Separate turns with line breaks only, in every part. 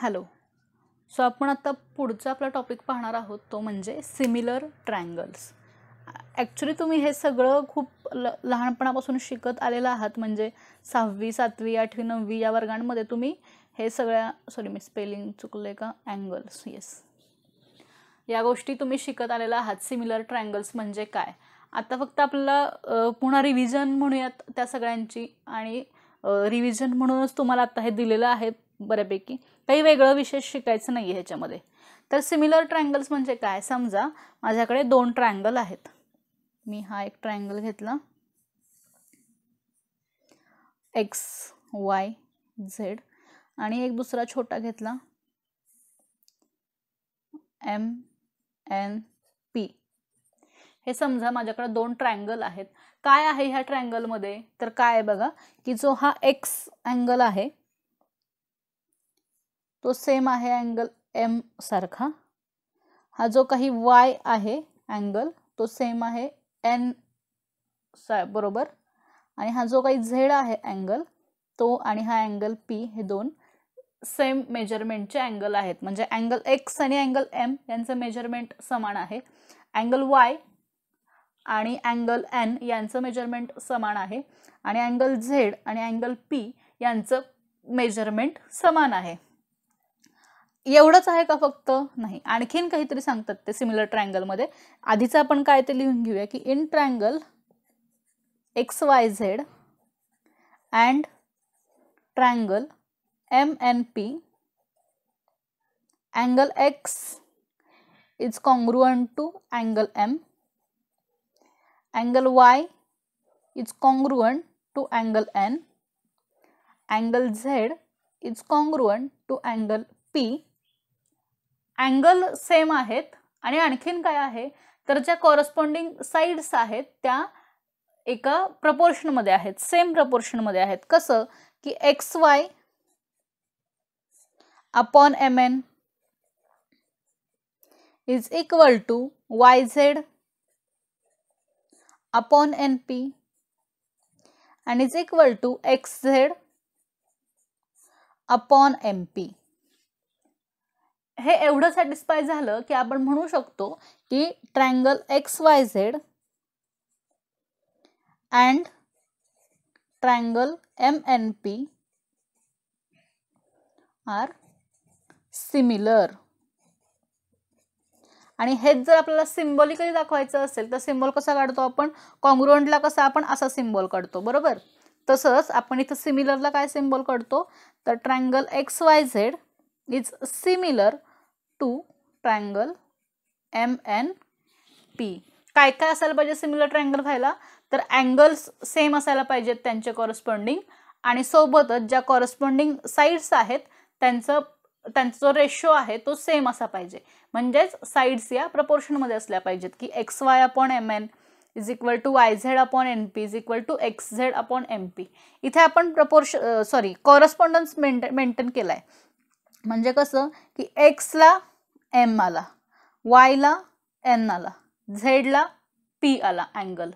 Hello. So आपण आता पुढचा आपला टॉपिक पाहणार आहोत तो म्हणजे सिमिलर ट्रायंगल्स. ॲक्च्युली तुम्ही हे सगळं खूप लहानपणापासून शिकत आलेलं आहात, म्हणजे 6वी 7वी 8वी 9वी या वर्गांमध्ये तुम्ही हे सगळ्या मी स्पेलिंग चुकले का, अँगल्स, येस, या गोष्टी तुम्ही शिकत आलेला आहात. सिमिलर ट्रायंगल्स म्हणजे काय, आता फक्त आपल्याला पुन्हा रिव्हिजन म्हणूयात त्या सगळ्यांची, आणि रिव्हिजन म्हणूनच तुम्हाला आता हे दिलेलं आहे बऱ्यापैकी, काही वेगळं विशेष शिकायचं नाही आहे ह्याच्यामध्ये. तर सिमिलर ट्रायंगल्स म्हणजे काय, समजा माझ्याकडे 2 ट्रायंगल आहेत. मी हा एक ट्रायंगल घेतला एक्स वाय झेड, आणि एक दुसरा छोटा घेतला एम एन पी. हे समजा माझ्याकडे 2 ट्रायंगल आहेत. काय आहे ह्या ट्रायंगलमध्ये, तर काय आहे बघा की जो हा एक्स अँगल आहे तो सेम आहे अँगल एम सारखा. हा जो काही वाय आहे अँगल तो सेम आहे एन बरोबर, आणि हा जो काही झेड आहे अँगल तो आणि हा अँगल पी हे दोन सेम मेजरमेंटचे अँगल आहेत. म्हणजे अँगल एक्स आणि अँगल एम यांचं मेजरमेंट समान आहे. अँगल वाय आणि अँगल एन यांचं मेजरमेंट समान आहे, आणि अँगल झेड आणि अँगल पी यांचं मेजरमेंट समान आहे. एवढंच आहे का फक्त, नाही, आणखीन काहीतरी सांगतात ते सिमिलर ट्रायंगलमध्ये. आधीच आपण काय ते लिहून घेऊया की in triangle X Y Z and triangle M N P, angle x is congruent to angle m, angle y is congruent to angle n, angle z is congruent to angle p. Angle same आहेत, आणि आणखीन काय आहे तर ज्या corresponding sides आहेत त्या एका प्रपोर्शन मध्ये आहेत, सेम प्रपोर्शन मध्ये आहेत. कसं की X Y upon M N is equal to yz upon np and is equal to xz upon mp. हे एवढं सॅटिस्फाय झालं की आपण म्हणू शकतो की triangle XYZ and triangle MNP are similar. आणि हेच जर आपल्याला सिम्बॉलिकली दाखवायचं असेल तर सिम्बॉल कसा काढतो आपण, कॉन्ग्रुएंटला कसा आपण असा सिम्बॉल काढतो बरोबर. तसंच आपण इथं सिमिलरला काय सिम्बॉल काढतो तर triangle XYZ is similar to triangle MNP. काय काय असायला पाहिजे सिमिलर ट्रायंगल व्हायला, तर अँगल्स सेम असायला पाहिजेत त्यांचे कॉरेस्पॉन्डिंग, आणि सोबतच ज्या कॉरेस्पॉन्डिंग साइड्स आहेत त्यांचा जो रेशो आहे तो सेम असा पाहिजे. म्हणजेच साइड्स या प्रपोर्शन मध्ये असल्या पाहिजेत की X Y upon M N is equal to Y Z upon N P is equal to X Z upon M P. इथे आपण कॉरेस्पॉन्डन्स मेंटेन केलाय. म्हणजे कसं की एक्सला एम आला, वायला एन आला, झेडला पी आला अँगल.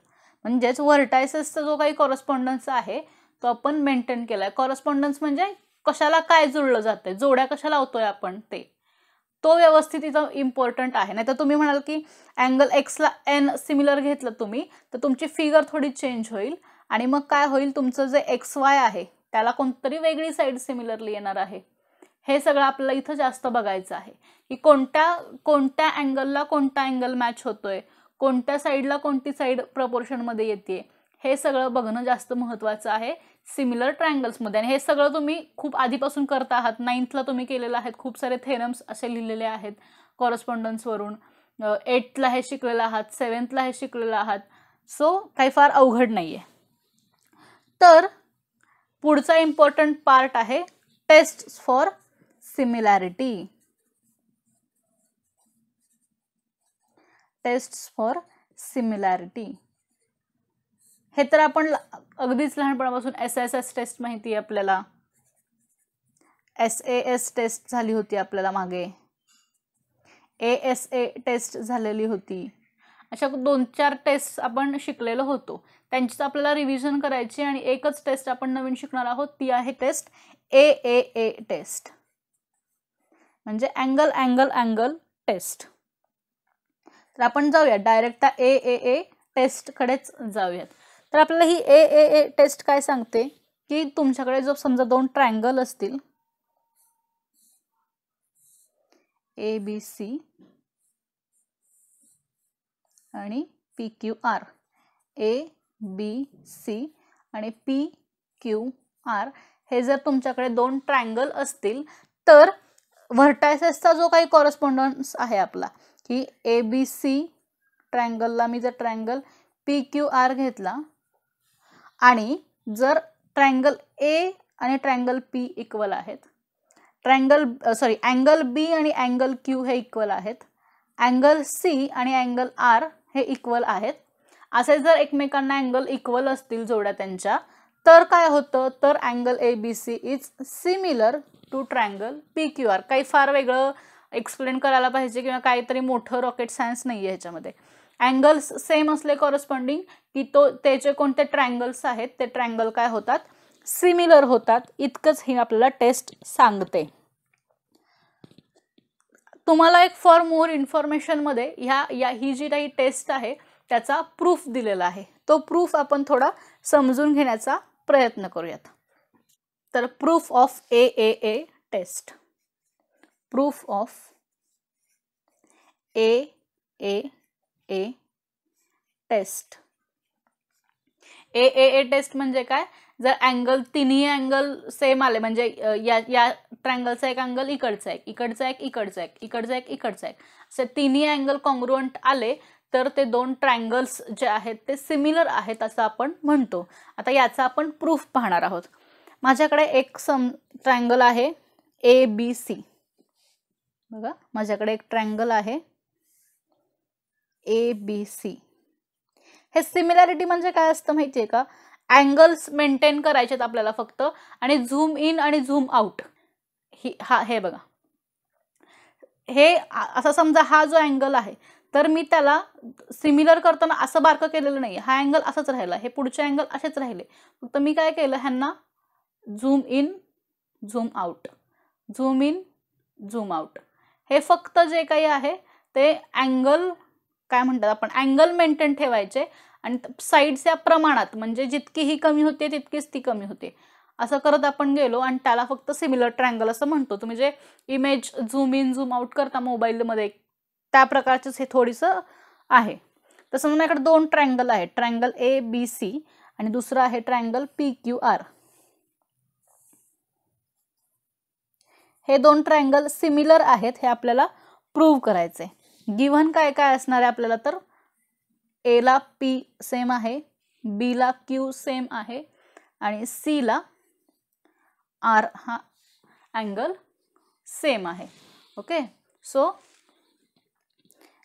म्हणजेच व्हर्टायसेसचा जो काही कॉरेस्पॉन्डन्स आहे तो आपण मेंटेन केलाय. कॉरेस्पॉन्डन्स म्हणजे कशाला काय जुळलं जाते, जोड्या कशा लावतोय आपण ते, तो व्यवस्थित इथं इम्पॉर्टंट आहे. नाही तर तुम्ही म्हणाल की अँगल एक्सला एन सिमिलर घेतलं तुम्ही तर तुमची फिगर थोडी चेंज होईल, आणि मग काय होईल तुमचं जे एक्स वाय आहे त्याला कोणतरी वेगळी साईड सिमिलरली येणार आहे. हे सगळं आपल्याला इथं जास्त बघायचं आहे की कोणत्या अँगलला कोणता अँगल मॅच होतोय, कोणत्या साईडला कोणती साईड प्रपोर्शन मध्ये येते, हे सगळं बघणं जास्त महत्त्वाचं आहे सिमिलर ट्रायंगल्समध्ये. आणि हे सगळं तुम्ही खूप आधीपासून करता आहात. 9thला तुम्ही केलेलं आहेत, खूप सारे थेरम्स असे लिहिलेले आहेत कॉरेस्पॉन्डन्सवरून. 8thला हे शिकलेलं आहात, 7thला हे शिकलेलं आहात. सो काही फार अवघड नाहीये. तर पुढचा इम्पॉर्टंट पार्ट आहे test for similarity. Test for similarity हे तर आपण अगदीच लहानपणापासून SSS टेस्ट माहिती आहे आपल्याला, SAS टेस्ट झाली होती आपल्याला मागे, ASA टेस्ट झालेली होती. अशा 2-4 टेस्ट आपण शिकलेलो होतो. त्यांचीच आपल्याला रिव्हिजन करायची, आणि एकच टेस्ट आपण नवीन शिकणार आहोत ती आहे टेस्ट AAA टेस्ट. म्हणजे अँगल अँगल अँगल टेस्ट. तर आपण जाऊया डायरेक्ट त्या ए टेस्टकडेच जाऊयात. तर आपल्याला ही ए टेस्ट काय सांगते की तुमच्याकडे जो समजा दोन ट्रायंगल असतील ABC आणि PQR, ABC आणि PQR हे जर तुमच्याकडे दोन ट्रायंगल असतील तर व्हर्टायसेसचा जो काही कॉरेस्पॉन्डन्स आहे आपला की ABC ट्रायंगलला मी जर ट्रायंगल PQR घेतला आणि जर ट्रायंगल A आणि ट्रायंगल P इक्वल आहेत, अँगल B आणि अँगल Q हे इक्वल आहेत, अँगल C आणि अँगल R हे इक्वल आहेत, असे जर एकमेकांना अँगल इक्वल असतील जोड्या त्यांच्या, तर काय होतं, तर angle ABC is similar to triangle PQR. काही फार वेगळं एक्सप्लेन करायला पाहिजे किंवा काहीतरी मोठं रॉकेट सायन्स नाही आहे ह्याच्यामध्ये. अँगल्स सेम असले कॉरेस्पॉन्डिंग की त्याचे कोणते ट्रायंगल्स आहेत ते ट्रायंगल काय होतात, सिमिलर होतात. इतकंच ही आपल्याला टेस्ट सांगते. तुम्हाला एक फॉर मोर इन्फॉर्मेशन मध्ये ही जी काही टेस्ट आहे त्याचा प्रूफ दिलेला आहे. तो प्रूफ आपण थोडा समजून घेण्याचा प्रयत्न करूयात. तर proof of a test. Proof of a test. A test म्हणजे काय, जर अँगल तिन्ही अँगल सेम आले म्हणजे या ट्रायंगलचा एक अँगल इकडचा एक, इकडचा एक, इकडचा एक, इकडचा एक, इकडचा एक, असे तिन्ही अँगल कॉन्ग्रुएंट आले तर ते दोन ट्रायंगल्स जे आहेत ते सिमिलर आहेत असं आपण म्हणतो. आता याचा आपण प्रूफ पाहणार आहोत. माझ्याकडे एक ट्रायंगल आहे ABC. बघा माझ्याकडे एक ट्रायंगल आहे ABC. हे सिमिलॅरिटी म्हणजे काय असतं माहितीये का, अँगल्स मेंटेन करायचे आपल्याला फक्त आणि झूम इन आणि झूम आउट. हे बघा, हे असं समजा हा जो अँगल आहे तर मी त्याला सिमिलर करताना असं बारकं केलेलं नाही, हा अँगल असाच राहिला, हे पुढचे अँगल असेच राहिले. फक्त मी काय केलं, ह्यांना zoom in zoom out, zoom in zoom out. हे फक्त जे काही आहे ते अँगल काय म्हणतात आपण, अँगल मेंटेन ठेवायचे आणि साईडच्या प्रमाणात, म्हणजे जितकी ही कमी होते तितकीच ती कमी होते असं करत आपण गेलो आणि त्याला फक्त सिमिलर ट्रायंगल असं म्हणतो. तुम्ही जे image zoom in zoom out करता मोबाईलमध्ये त्या प्रकारचंच हे थोडंसं आहे. तसं माझ्याकडे दोन ट्रायंगल आहेत, ट्रायंगल ABC आणि दुसरं आहे ट्रायंगल PQR. हे दोन ट्रायंगल सिमिलर आहेत हे आपल्याला प्रूव्ह करायचे. गिव्हन काय काय असणार आहे आपल्याला, तर A ला P सेम आहे, B ला Q सेम आहे आणि C ला R हा अँगल सेम आहे. ओके, सो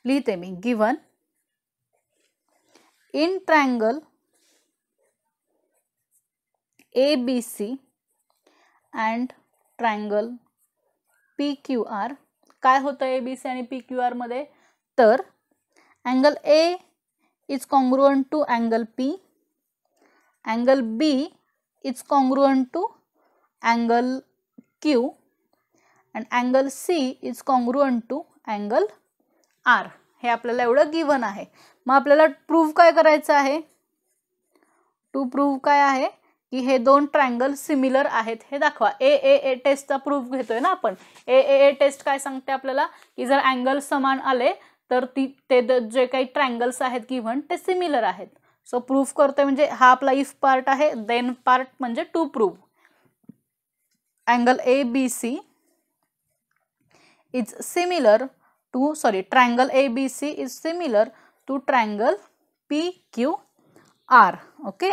लिहिते मी, given in triangle ABC and triangle PQR काय होतं ABC आणि PQR मध्ये, तर angle A is congruent to angle P, angle B is congruent to angle Q and angle C is congruent to angle R. हे आपल्याला एवढं given आहे. मग आपल्याला प्रूव्ह काय करायचं आहे, टू प्रूव्ह काय आहे की हे दोन ट्रायंगल सिमिलर आहेत हे दाखवा. ए टेस्टचा प्रूफ घेतोय ना आपण. ए टेस्ट काय सांगते आपल्याला की जर अँगल समान आले तर ते जे काही ट्रायंगल्स आहेत गिव्हन ते सिमिलर आहेत. सो प्रूफ करतोय म्हणजे हा आपला इफ पार्ट आहे, देन पार्ट म्हणजे to prove. Angle ABC is similar to triangle ABC is similar to triangle PQR. Okay,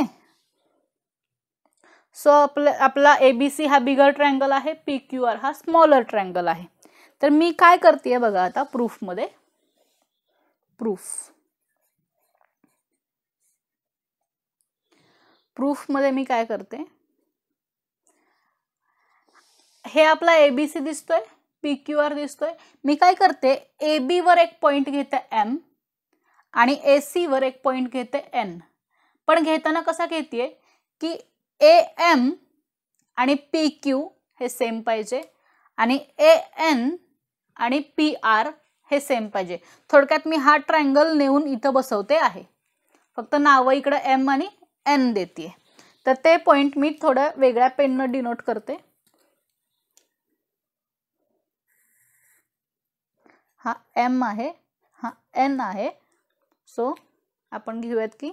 so आपला ABC हा बिगर ट्रायंगल आहे, PQR हा स्मॉलर ट्रायंगल आहे. तर मी काय करते बघा आता प्रूफ मध्ये, प्रूफ मध्ये मी काय करते, हे आपला ABC दिसतोय, PQR दिसतोय. मी काय करते, AB वर एक पॉइंट घेते M आणि AC वर एक पॉइंट घेते N. पण घेताना कसा घेते की AM आणि PQ हे सेम पाहिजे आणि AN आणि PR हे सेम पाहिजे. थोडक्यात मी हा ट्रायंगल नेऊन इथं बसवते आहे, फक्त नावं इकडे M आणि N देते. तर ते पॉइंट मी थोडं वेगळ्या पेननं डिनोट करते. हा M आहे, हा N आहे. सो आपण घेऊयात की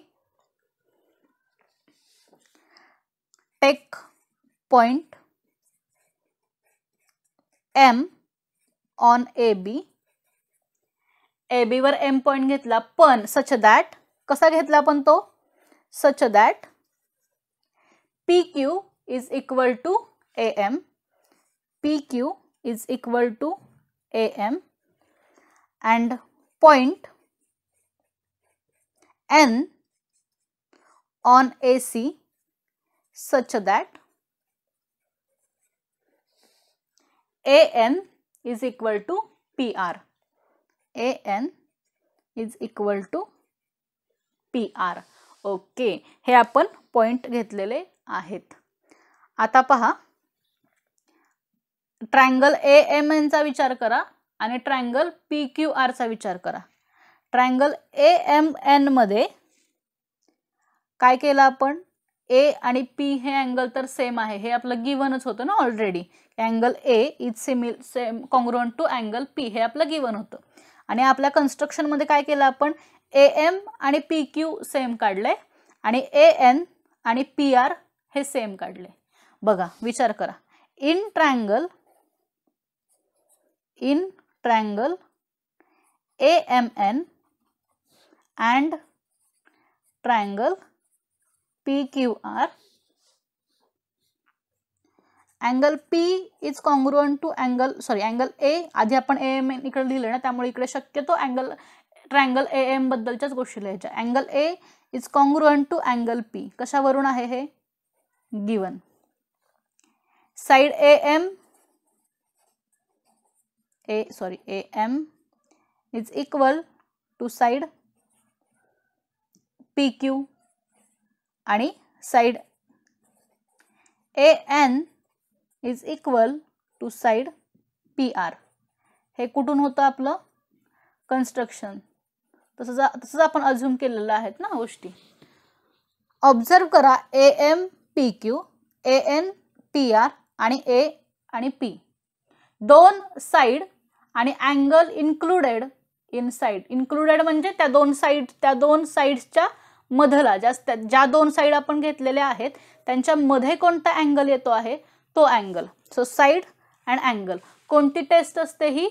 take point M on AB. AB वर M पॉइंट घेतला, पण सच दॅट, कसा घेतला आपण तो, such that PQ is equal to AM. PQ is equal to AM and point N on AC such that AN is equal to PR. AN is equal to PR. Okay, हे आपण point घेतलेले आहेत. आता पहा, triangle AMN चा विचार करा आणि ट्रायंगल PQR चा विचार करा. ट्रायंगल AMN मध्ये काय केलं आपण, A आणि P हे अँगल तर सेम आहे, हे आपलं गिव्हनच होतं ना already. Angle A is same congruent to angle P, हे आपलं गिव्हन होतं. आणि आपल्या कन्स्ट्रक्शन मध्ये काय केलं आपण, AM आणि PQ सेम काढले आणि AN आणि PR हे सेम काढले. बघा, विचार करा, in triangle AMN and triangle PQR, angle P is congruent to angle A. आधी आपण AMN इकडे लिहिले ना, त्यामुळे इकडे शक्यतो ट्रायंगल AM बद्दलच्याच गोष्टी लिहायच्या. Angle A is congruent to angle P. कशावरून आहे हे, given. Side AM is equal to side PQ आणि side AN is equal to side PR. हे कुठून होतं आपलं कन्स्ट्रक्शन, तसंच आपण अज्युम केलेलं आहेत ना गोष्टी. ऑब्झर्व करा, AM PQ, AN PR आणि A आणि P दोन साइड आणि angle included in side. Included म्हणजे त्या दोन साइड्सच्या मधला, ज्या दोन साइड आपण घेतलेल्या आहेत त्यांच्या मध्ये कोणता अँगल येतो आहे तो angle. So side and angle. कोणती टेस्ट असते ही,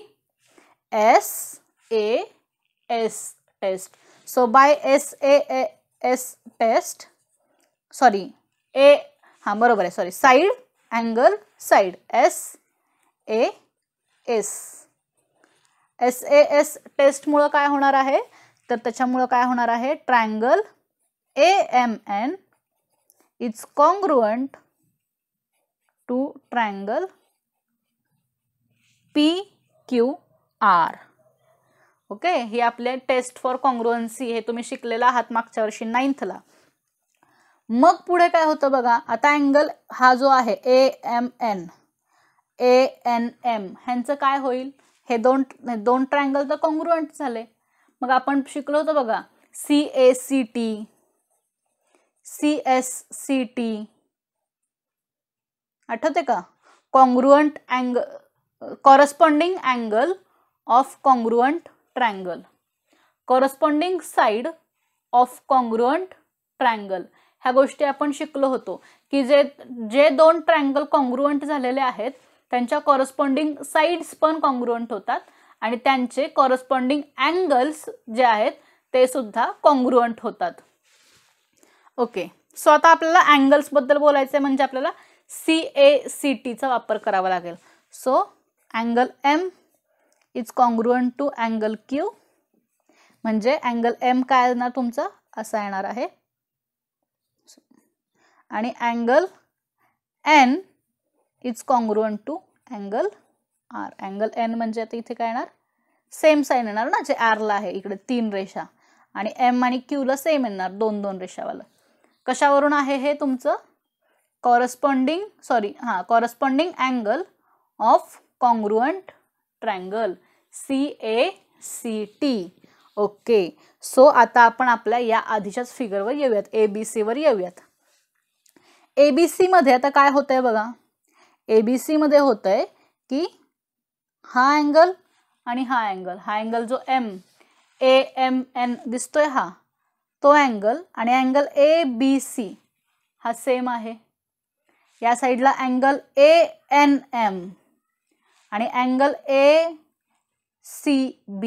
SAS test. So by SAS test, बरोबर आहे, side angle side, SAS test मुळे काय होणार आहे, तर त्याच्यामुळे काय होणार आहे, triangle AMN is congruent to triangle PQR. Okay, ही आपले टेस्ट फॉर कॉन्ग्रुएन्सी, हे तुम्ही शिकलेला आहात मागच्या वर्षी 9th ला. मग पुढे काय होतं बघा, आता अँगल हा जो आहे AMN ANM ह्यांचं काय होईल, हे दोन ट्रायंगल तर कॉन्ग्रुएंट झाले. मग आपण शिकलो होतो बघा, CACT CSCT, आठवते का, congruent angle, corresponding angle of congruent triangle, corresponding side of congruent triangle. ह्या गोष्टी आपण शिकलो होतो की जे दोन ट्रायंगल कॉन्ग्रुएंट झालेले आहेत त्यांच्या कॉरस्पॉन्डिंग साइड्स पण कॉन्ग्रुएंट होतात आणि त्यांचे कॉरस्पॉन्डिंग अँगल्स जे आहेत ते सुद्धा कॉन्ग्रुएंट होतात. ओके, सो आता आपल्याला अँगल्स बद्दल बोलायचं म्हणजे आपल्याला CACT चा वापर करावा लागेल. So angle M is congruent to angle Q, म्हणजे अँगल M काय येणार तुमचा, असा येणार आहे. आणि angle N is congruent to angle R. Angle N म्हणजे आता इथे काय येणार, सेम साइन येणार ना, जे R ला आहे इकडे 3 रेषा, आणि M आणि Q ला सेम येणार 2 रेषावाला. कशावरून आहे हे तुमचं, corresponding angle of congruent triangle CACT. Okay, so आता आपण आपल्या या आधीच्याच फिगरवर येऊयात, ABC वर येऊयात. ABC मध्ये आता काय होतंय बघा, ABC मध्ये होतंय की हा अँगल आणि हा अँगल जो AMN दिसतोय हा तो अँगल, आणि अँगल ABC हा सेम आहे. या साईडला अँगल ANM आणि अँगल ACB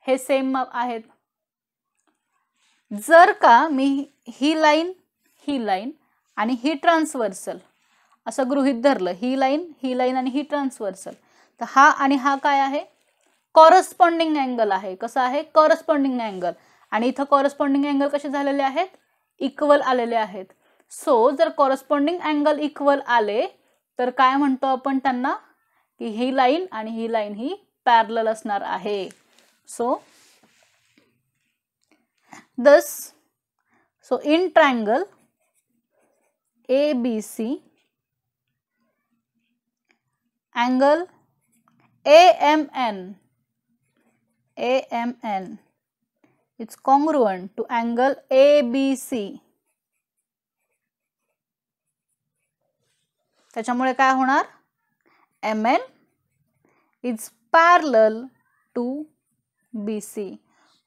हे सेम आहेत. जर का मी ही लाईन आणि ही ट्रान्सव्हर्सल असं गृहीत धरलं, ही लाईन आणि ही ट्रान्सव्हर्सल, तर हा आणि हा काय आहे, कॉरस्पॉन्डिंग अँगल आहे. कसा आहे, कॉरस्पॉन्डिंग अँगल. आणि इथं कॉरस्पॉन्डिंग अँगल कसे झालेले आहेत, इक्वल आलेले आहेत. सो जर कॉरस्पॉन्डिंग अँगल इक्वल आले तर काय म्हणतो आपण त्यांना, की ही लाईन आणि ही लाईन ही पॅरलल असणार आहे. So in triangle ABC, angle AMN is congruent to angle ABC. त्याच्यामुळे काय होणार, MN is parallel to BC.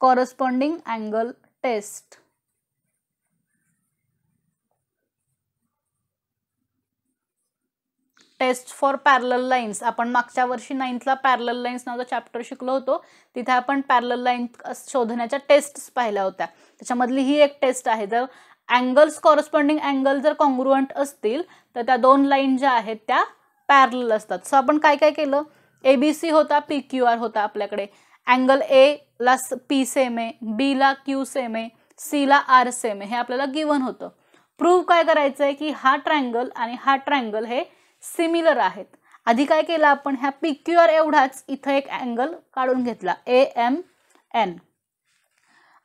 corresponding angle test. Test for parallel lines. आपण मागच्या वर्षी 9th ला पॅरलल लाईन्स नावाचा चॅप्टर शिकलो होतो. तिथे आपण पॅरलल लाईन शोधण्याच्या टेस्ट्स पाहिल्या होत्या. त्याच्यामधली ही एक टेस्ट आहे. जर अँगल्स कॉरस्पॉन्डिंग अँगल जर कॉन्ग्रुएंट असतील तर त्या दोन लाईन ज्या आहेत त्या पॅरलल असतात. सो आपण काय काय केलं, ABC होता, PQR होता आपल्याकडे. अँगल A ला P सेम आहे, B ला Q सेम आहे, C ला R सेम आहे, हे आपल्याला गिवन होतं. प्रूव्ह काय करायचंय की हा ट्रायंगल आणि हा ट्रायंगल हे सिमिलर आहेत. आधी काय केलं आपण, ह्या PQR एवढाच इथं एक अँगल काढून घेतला AMN,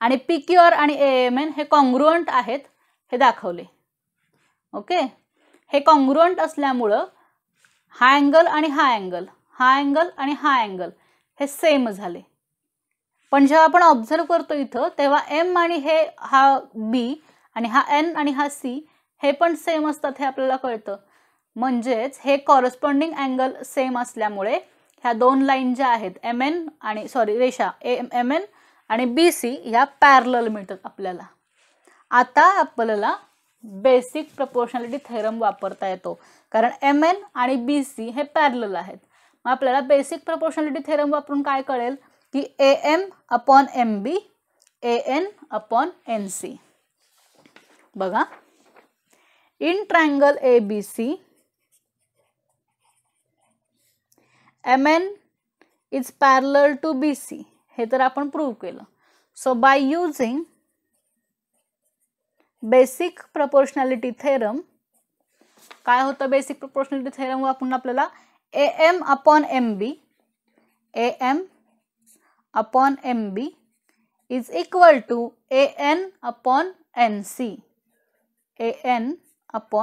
आणि PQR आणि AMN हे कॉन्ग्रुएंट आहेत हे दाखवले. ओके, हे कॉन्ग्रुएंट असल्यामुळं हा अँगल आणि हा अँगल, हा अँगल आणि हा अँगल हे सेम झाले. पण जेव्हा आपण ऑब्झर्व करतो इथं, तेव्हा M आणि हे हा B आणि हा N आणि हा C हे पण सेम असतात हे आपल्याला कळतं. म्हणजेच हे कॉरस्पॉन्डिंग अँगल सेम असल्यामुळे ह्या दोन लाईन ज्या आहेत MN आणि रेषा MN आणि BC ह्या पॅरलल मिळतात आपल्याला. आता आपल्याला बेसिक प्रपोर्शनॅलिटी थेरम वापरता येतो, कारण MN आणि BC हे पॅरलल आहेत. मग आपल्याला बेसिक प्रपोर्शनॅलिटी थेरम वापरून काय कळेल की AM/MB AN/NC. बघा, in triangle ABC MN is parallel to BC, हे तर आपण प्रूव्ह केलं. So by using basic proportionality theorem, काय होतं बेसिक प्रपोर्शनॅलिटी थेरम वापरून आपल्याला AM/MB is equal to AN/NC AN/NC.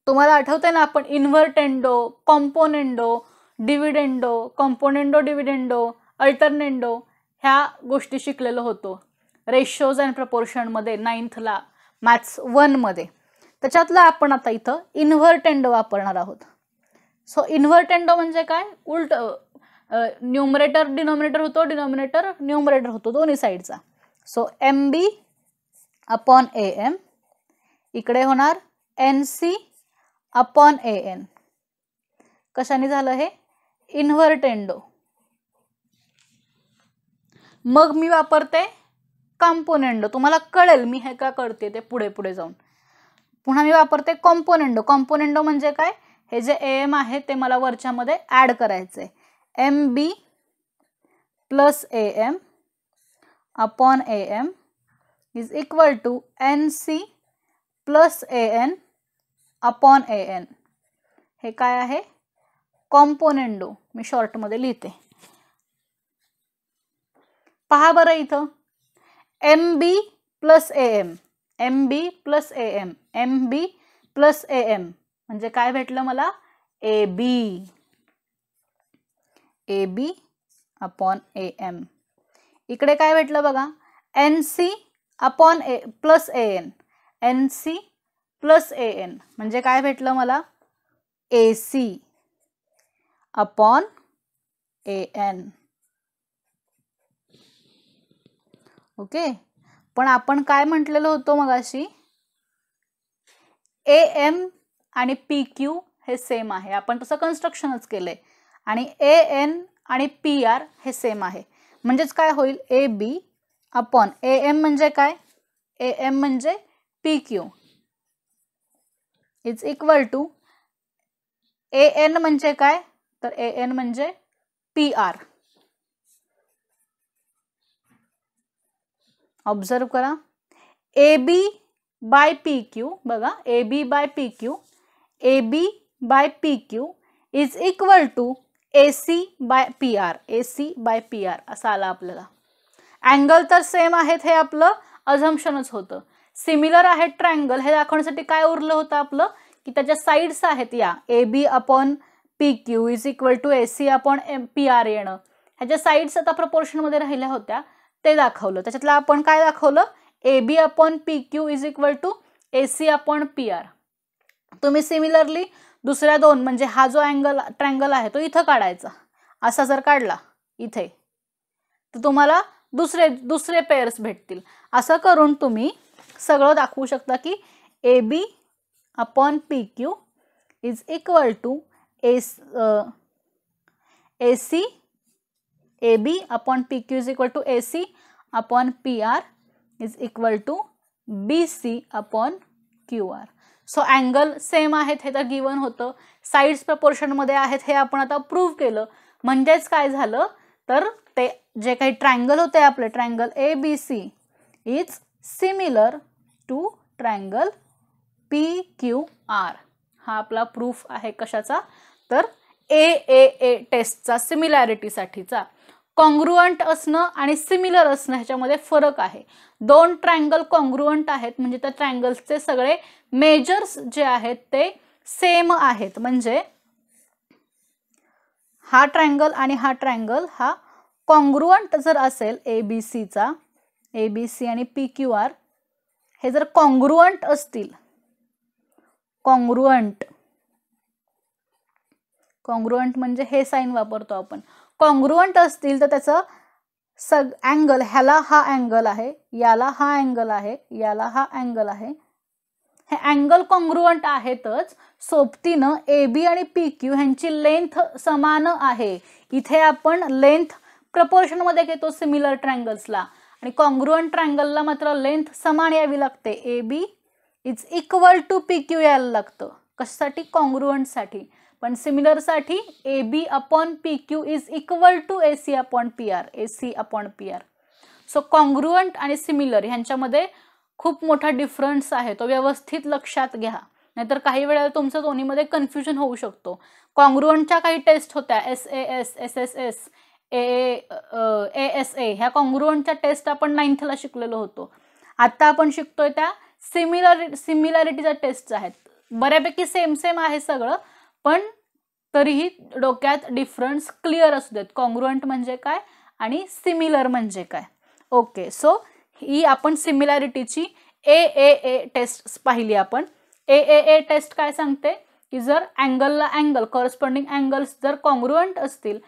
तुम्हाला आठवतंय ना, आपण इन्व्हर्टेंडो, कॉम्पोनेंडो, डिव्हिडेंडो, कॉम्पोनेंडो डिव्हिडेंडो, अल्टरनेंडो ह्या गोष्टी शिकलेलो होतो रेशोज अँड प्रपोर्शन मध्ये 9th ला मॅथ्स 1 मध्ये. त्याच्यातला आपण आता इथं इन्व्हर्टेंडो वापरणार आहोत. सो इन्व्हर्टेंडो म्हणजे काय, उलट न्यूमरेटर डिनॉमिनेटर होतो, डिनॉमिनेटर न्यूमरेटर होतो दोन्ही साईडचा. सो MB/AM इकडे होणार NC/AN. कशाने झालं हे, इन्व्हर्टेंडो. मग मी वापरते कॉम्पोनेंडो. तुम्हाला कळेल मी हे का करते ते पुढे पुढे जाऊन. पुन्हा मी वापरते कॉम्पोनेंडो. कॉम्पोनेंडो म्हणजे काय, हे जे AM आहे ते मला वरच्या मध्ये ऍड करायचंय. MB/AM is equal to NC/AN/AN. हे काय आहे, कॉम्पोनेंडो. मी शॉर्ट मध्ये लिहिते. पहा बरं इथं MB+AM MB+AM MB+AM म्हणजे काय भेटलं मला, AB अपॉन AM. इकडे काय भेटलं बघा, NC upon plus AN, NC plus AN म्हणजे काय भेटलं मला, AC अपॉन AN. ओके, पण आपण काय म्हटलेलं होतं मगाशी, AM आणि PQ हे सेम आहे, आपण तसं कन्स्ट्रक्शनच केलंय, आणि AN आणि PR हे सेम आहे. म्हणजेच काय होईल, AB अपॉन AM म्हणजे काय, AM म्हणजे PQ is equal to AN म्हणजे काय, तर AN म्हणजे PR. ऑब्झर्व करा, AB बाय PQ बघा, AB by PQ, AB by PQ is equal to AC by PR, AC by PR असं आलं आपल्याला. अँगल तर सेम आहेत हे आपलं अझम्पशनच होतं. सिमिलर आहेत ट्रायंगल हे दाखवण्यासाठी काय उरलं होतं आपलं, की त्याच्या साइड्स आहेत या AB upon PQ is equal to AC upon PR येणं, ह्याच्या साइड्स आता प्रपोर्शनमध्ये राहिल्या होत्या ते दाखवलं. त्याच्यातलं आपण काय दाखवलं, AB upon PQ is equal to AC upon PR. तुम्ही सिमिलरली दुसऱ्या दोन म्हणजे हा जो ट्रायंगल आहे तो इथं काढायचा, असा जर काढला इथे तर तुम्हाला दुसरे पेअर्स भेटतील. असं करून तुम्ही सगळं दाखवू शकता की AB upon PQ is equal to AC, AB upon PQ is equal to AC upon PR is equal to BC upon QR. So angle same आहेत हे तर गिवन होतं, साइड्स प्रपोर्शनमध्ये आहेत हे आपण आता प्रूव्ह केलं. म्हणजेच काय झालं तर ते जे काही ट्रायंगल होते आपले triangle ABC is similar to triangle PQR. हा आपला प्रूफ आहे कशाचा, तर AAA टेस्टचा, सिमिलॅरिटीसाठीचा. कॉन्ग्रुअंट असणं आणि सिमिलर असणं ह्याच्यामध्ये फरक आहे. दोन ट्रायंगल कॉन्ग्रुअंट आहेत म्हणजे त्या ट्रायंगल्सचे सगळे मेजर्स जे आहेत ते सेम आहेत. म्हणजे हा ट्रायंगल आणि हा ट्रायंगल हा कॉन्ग्रुअंट जर असेल ABCचा, ABC आणि PQR हे जर कॉन्ग्रुअंट असतील, कॉन्ग्रुअंट म्हणजे हे साइन वापरतो आपण, कॉन्ग्रुअंट असतील तर त्याचं अँगल, ह्याला हा अँगल आहे, याला हा अँगल आहे, याला हा अँगल आहे, हे अँगल कॉन्ग्रुअंट आहेतच. सोबतीनं AB आणि PQ ह्यांची लेंथ समान आहे. इथे आपण लेंथ प्रपोर्शन मध्ये घेतो सिमिलर ट्रायंगल्सला, आणि कॉन्ग्रुअंट ट्रायंगलला मात्र लेंथ समान यावी लागते. AB is equal to PQ यायला लागतं. कशासाठी, कॉन्ग्रुअंट साठी. पण सिमिलर साठी AB upon PQ is equal to AC upon PR, AC upon PR. So congruent आणि सिमिलर ह्यांच्यामध्ये खूप मोठा डिफरन्स आहे, तो व्यवस्थित लक्षात घ्या, नाहीतर काही वेळेला तुमचं दोन्हीमध्ये कन्फ्युजन होऊ शकतो. कॉन्ग्रुअंटच्या काही टेस्ट होत्या, SAS, SSS, ASA, ह्या कॉन्ग्रुअंटच्या टेस्ट आपण 9thला शिकलेलो होतो. आता आपण शिकतोय त्या सिमिलॅरिटीच्या टेस्ट आहेत. बऱ्यापैकी सेम आहे सगळं, पण तरीही डोक्यात डिफरन्स क्लिअर असू देत, कॉन्ग्रुअंट म्हणजे काय आणि सिमिलर म्हणजे काय. ओके, सो ही आपण सिमिलॅरिटीची AAA टेस्ट पाहिली. आपण AAA टेस्ट काय सांगते की जर अँगलला अँगल, कॉरेस्पॉन्डिंग अँगल्स जर कॉन्ग्रुअंट असतील,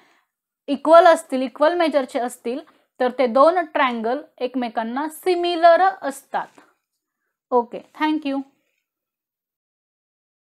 इक्वल मेजरचे असतील, तर ते दोन ट्रायंगल एकमेकांना सिमिलर असतात. Okay, thank you.